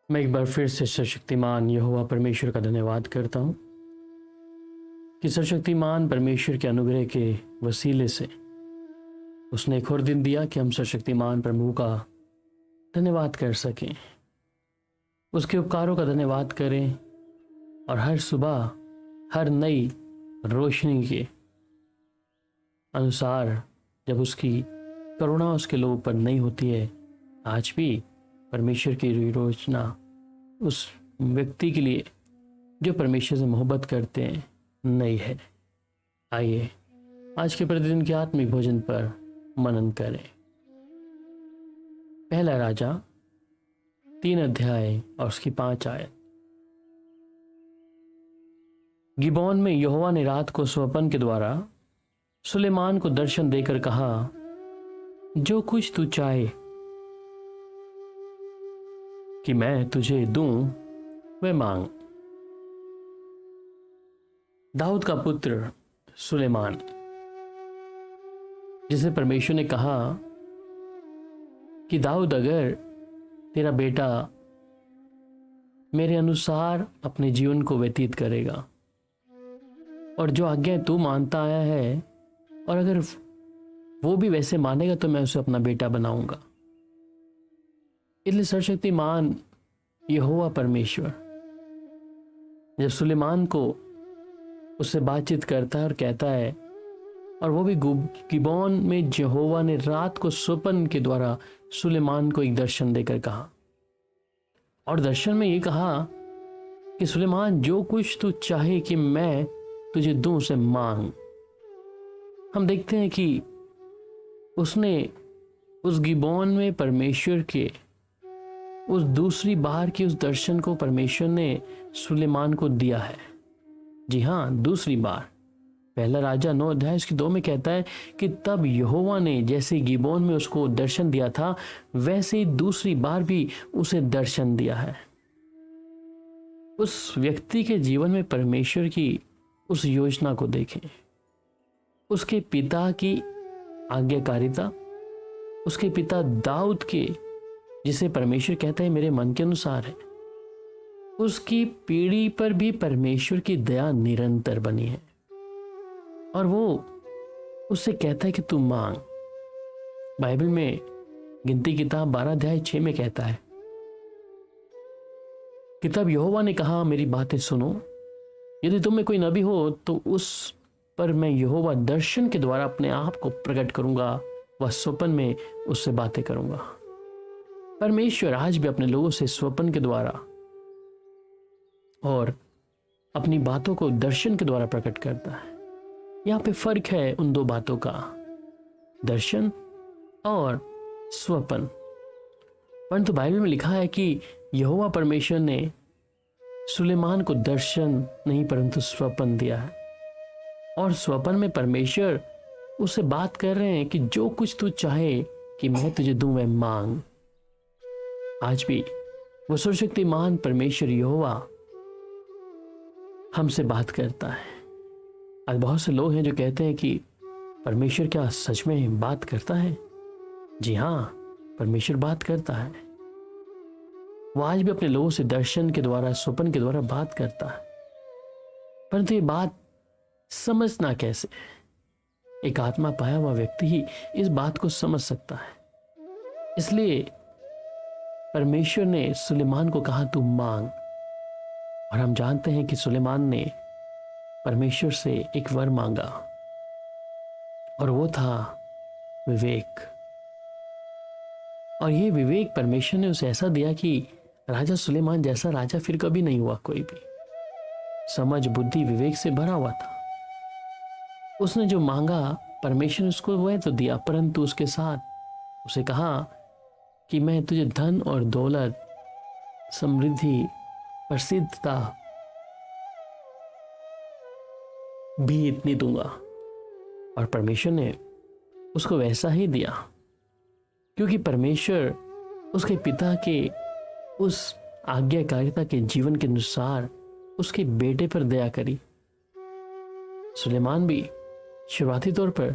मैं एक बार फिर से सर्वशक्तिमान यहोवा परमेश्वर का धन्यवाद करता हूँ कि सर्वशक्तिमान परमेश्वर के अनुग्रह के वसीले से उसने एक और दिन दिया कि हम सर्वशक्तिमान प्रभु का धन्यवाद कर सकें, उसके उपकारों का धन्यवाद करें और हर सुबह हर नई रोशनी के अनुसार जब उसकी करुणा उसके लोगों पर नहीं होती है, आज भी परमेश्वर की योजना उस व्यक्ति के लिए जो परमेश्वर से मोहब्बत करते हैं नई है। आइए आज के प्रतिदिन के आत्मिक भोजन पर मनन करें। पहला राजा 3 अध्याय और उसकी 5 आयत। गिबोन में यहोवा ने रात को स्वप्न के द्वारा सुलेमान को दर्शन देकर कहा, जो कुछ तू चाहे कि मैं तुझे दूं वह मांग। दाऊद का पुत्र सुलेमान, जिसे परमेश्वर ने कहा कि दाऊद, अगर तेरा बेटा मेरे अनुसार अपने जीवन को व्यतीत करेगा और जो आज्ञा तू मानता आया है, और अगर वो भी वैसे मानेगा तो मैं उसे अपना बेटा बनाऊंगा। इसलिए सर्वशक्तिमान यहोवा परमेश्वर जब सुलेमान को उससे बातचीत करता है और कहता है, और वो भी गिबोन में यहोवा ने रात को स्वप्न के द्वारा सुलेमान को एक दर्शन देकर कहा, और दर्शन में ये कहा कि सुलेमान, जो कुछ तू चाहे कि मैं तुझे दूं उसे मांग। हम देखते हैं कि उसने उस गिबोन में परमेश्वर के उस दूसरी बार के उस दर्शन को परमेश्वर ने सुलेमान को दिया है। जी हाँ, दूसरी बार। पहला राजा 9 अध्याय उसकी 2 में कहता है कि तब यहोवा ने जैसे गिबोन में उसको दर्शन दिया था, वैसे ही दूसरी बार भी उसे दर्शन दिया है। उस व्यक्ति के जीवन में परमेश्वर की उस योजना को देखें, उसके पिता की आज्ञाकारिता, उसके पिता दाऊद के, जिसे परमेश्वर कहता है मेरे मन के अनुसार है, उसकी पीढ़ी पर भी परमेश्वर की दया निरंतर बनी है। और वो उससे कहता है कि तू मांग। बाइबल में गिनती किताब 12 अध्याय 6 में कहता है कि तब यहोवा ने कहा, मेरी बातें सुनो, यदि तुम में कोई नबी हो तो उस पर मैं यहोवा दर्शन के द्वारा अपने आप को प्रकट करूंगा, वह स्वप्न में उससे बातें करूंगा। परमेश्वर आज भी अपने लोगों से स्वप्न के द्वारा और अपनी बातों को दर्शन के द्वारा प्रकट करता है। यहाँ पे फर्क है उन दो बातों का, दर्शन और स्वप्न। परंतु बाइबल में लिखा है कि यहोवा परमेश्वर ने सुलेमान को दर्शन नहीं परंतु स्वप्न दिया है, और स्वप्न में परमेश्वर उससे बात कर रहे हैं कि जो कुछ तू चाहे कि मैं तुझे दूं वह मांग। आज भी वो सर्वशक्तिमान परमेश्वर यहोवा हमसे बात करता है। आज बहुत से लोग हैं जो कहते हैं कि परमेश्वर क्या सच में बात करता है? जी हाँ, परमेश्वर बात करता है। वो आज भी अपने लोगों से दर्शन के द्वारा, स्वप्न के द्वारा बात करता है। परंतु ये बात समझना कैसे? एक आत्मा पाया हुआ व्यक्ति ही इस बात को समझ सकता है। इसलिए परमेश्वर ने सुलेमान को कहा तू मांग, और हम जानते हैं कि सुलेमान ने परमेश्वर से एक वर मांगा, और वो था विवेक। और ये विवेक परमेश्वर ने उसे ऐसा दिया कि राजा सुलेमान जैसा राजा फिर कभी नहीं हुआ कोई भी। समझ, बुद्धि, विवेक से भरा हुआ था। उसने जो मांगा परमेश्वर ने उसको वह तो दिया, परंतु उसके साथ उसे कहा कि मैं तुझे धन और दौलत, समृद्धि, प्रसिद्धता भी इतनी दूंगा। और परमेश्वर ने उसको वैसा ही दिया, क्योंकि परमेश्वर उसके पिता के उस आज्ञाकारिता के जीवन के अनुसार उसके बेटे पर दया करी। सुलेमान भी शुरुआती तौर पर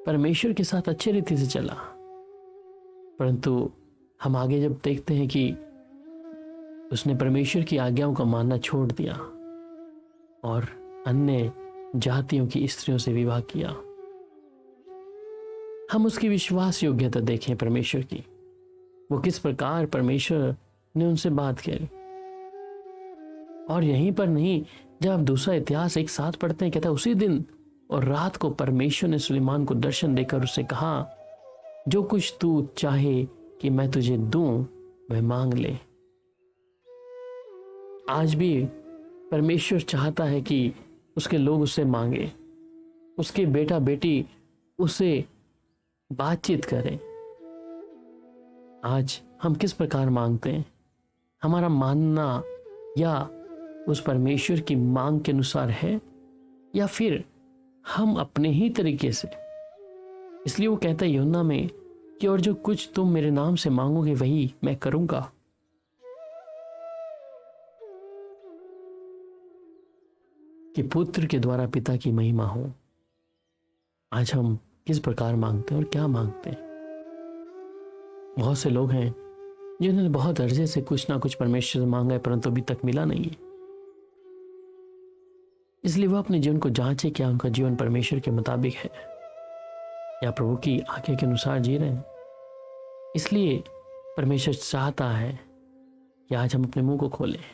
परमेश्वर के साथ अच्छे रीति से चला, परंतु हम आगे जब देखते हैं कि उसने परमेश्वर की आज्ञाओं को मानना छोड़ दिया और अन्य जातियों की स्त्रियों से विवाह किया। हम उसकी विश्वास योग्यता देखें परमेश्वर की, वो किस प्रकार परमेश्वर ने उनसे बात की। और यहीं पर नहीं, जब आप दूसरा इतिहास एक साथ पढ़ते हैं, कहता है उसी दिन और रात को परमेश्वर ने सुलेमान को दर्शन देकर उससे कहा, जो कुछ तू चाहे कि मैं तुझे दूं वह मांग ले। आज भी परमेश्वर चाहता है कि उसके लोग उससे मांगे, उसके बेटा बेटी उससे बातचीत करें। आज हम किस प्रकार मांगते हैं? हमारा मानना या उस परमेश्वर की मांग के अनुसार है, या फिर हम अपने ही तरीके से? इसलिए वो कहता है यूहन्ना में कि और जो कुछ तुम मेरे नाम से मांगोगे वही मैं करूंगा। कि पुत्र के द्वारा पिता की महिमा हो। आज हम किस प्रकार मांगते हैं और क्या मांगते हैं? बहुत से लोग हैं जिन्होंने बहुत अर्जे से कुछ ना कुछ परमेश्वर से मांगा है, परंतु अभी तक मिला नहीं है। इसलिए वह अपने जीवन को जांचे, क्या उनका जीवन परमेश्वर के मुताबिक है या प्रभु की आज्ञा के अनुसार जी रहे हैं। इसलिए परमेश्वर चाहता है कि आज हम अपने मुंह को खोलें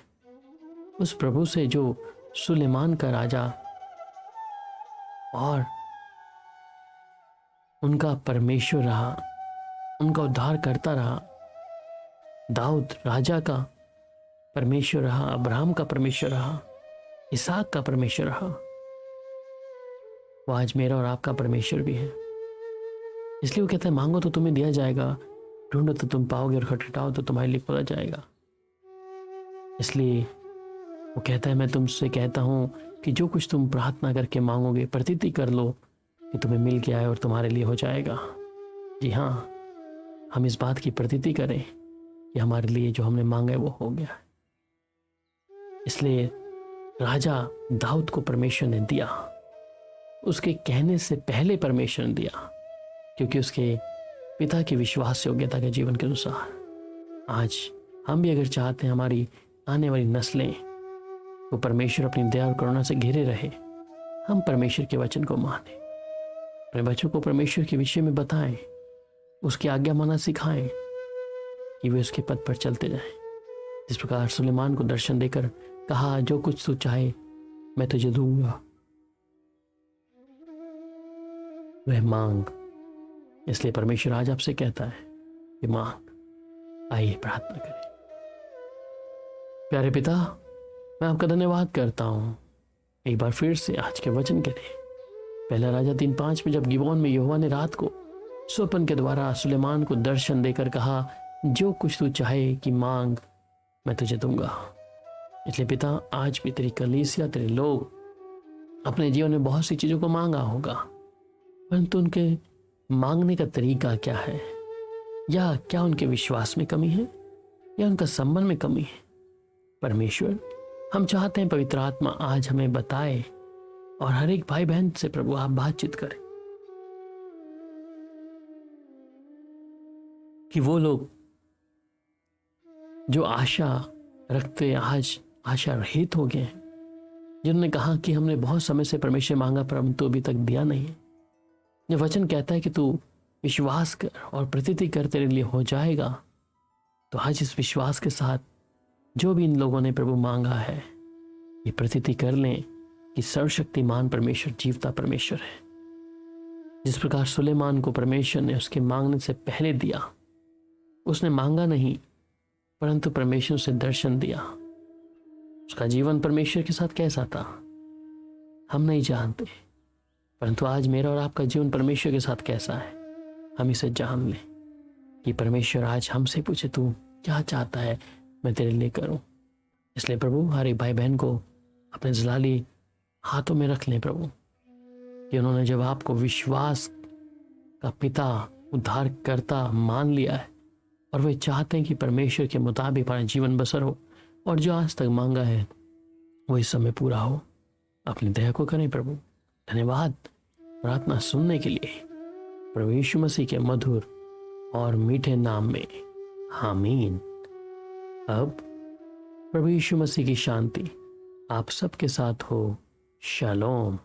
उस प्रभु से जो सुलेमान का राजा और उनका परमेश्वर रहा, उनका उद्धार करता रहा। दाऊद राजा का परमेश्वर रहा, अब्राहम का परमेश्वर रहा, इसहाक का परमेश्वर रहा। वो आज मेरा और आपका परमेश्वर भी है। इसलिए वो कहता है मांगो तो तुम्हें दिया जाएगा, ढूंढो तो तुम पाओगे, और खटखटाओ तो तुम्हारे लिए खोला जाएगा। इसलिए वो कहता है मैं तुमसे कहता हूं कि जो कुछ तुम प्रार्थना करके मांगोगे, प्रतीति कर लो कि तुम्हें मिल गया है और तुम्हारे लिए हो जाएगा। जी हाँ, हम इस बात की प्रतीति करें कि हमारे लिए जो हमने मांगा है वो हो गया। इसलिए राजा दाऊद को परमेश्वर ने दिया, उसके कहने से पहले परमेश्वर ने दिया, क्योंकि उसके पिता की विश्वास योग्यता के जीवन के अनुसार। आज हम भी अगर चाहते हैं हमारी आने वाली नस्लें वो परमेश्वर अपनी दया और करुणा से घिरे रहे, हम परमेश्वर के वचन को माने, अपने बच्चों को परमेश्वर के विषय में बताएं, उसकी आज्ञा माना सिखाएं कि वे उसके पथ पर चलते जाएं। जिस प्रकार सुलेमान को दर्शन देकर कहा, जो कुछ तू चाहे मैं तुझे दूंगा, वह मांग। इसलिए परमेश्वर आज आपसे कहता है कि मांग, आइए प्रार्थना करें। प्यारे पिता, मैं आपका धन्यवाद करता हूं। एक बार फिर से आज के वचन के लिए, पहला राजा 3:5 में जब गिबोन में यहोवा ने रात को स्वप्न के द्वारा सुलेमान को दर्शन देकर कहा, जो कुछ तू चाहे कि मांग मैं तुझे दूंगा। इसलिए पिता, आज भी तेरी कलीसिया, तेरे लोग अपने जीवन में बहुत सी चीजों को मांगा होगा, परंतु उनके मांगने का तरीका क्या है, या क्या उनके विश्वास में कमी है या उनका संबंध में कमी है। परमेश्वर, हम चाहते हैं पवित्र आत्मा आज हमें बताए और हर एक भाई बहन से प्रभु आप बातचीत करें, कि वो लोग जो आशा रखते आज आशा रहित हो गए हैं, जिन्होंने कहा कि हमने बहुत समय से परमेश्वर मांगा परंतु अभी तक दिया नहीं है। ये वचन कहता है कि तू विश्वास कर और प्रतीति कर, तेरे लिए हो जाएगा। तो आज इस विश्वास के साथ जो भी इन लोगों ने प्रभु मांगा है, ये प्रतीति कर लें कि सर्वशक्तिमान परमेश्वर जीवता परमेश्वर है। जिस प्रकार सुलेमान को परमेश्वर ने उसके मांगने से पहले दिया, उसने मांगा नहीं परंतु परमेश्वर से दर्शन दिया। उसका जीवन परमेश्वर के साथ कैसा था हम नहीं जानते, परंतु आज मेरा और आपका जीवन परमेश्वर के साथ कैसा है हम इसे जान लें। कि परमेश्वर आज हमसे पूछे, तू क्या चाहता है मैं तेरे लिए करूं। इसलिए प्रभु, हर एक भाई बहन को अपने जलाली हाथों में रख लें प्रभु, कि उन्होंने जब आपको विश्वास का पिता, उद्धार करता मान लिया है और वे चाहते हैं कि परमेश्वर के मुताबिक हमारा जीवन बसर हो, और जो आज तक मांगा है वो इस समय पूरा हो। अपनी दया को करें प्रभु। धन्यवाद प्रार्थना सुनने के लिए, प्रभु यीशु मसीह के मधुर और मीठे नाम में, आमीन। अब प्रभु यीशु मसीह की शांति आप सबके साथ हो। शालोम।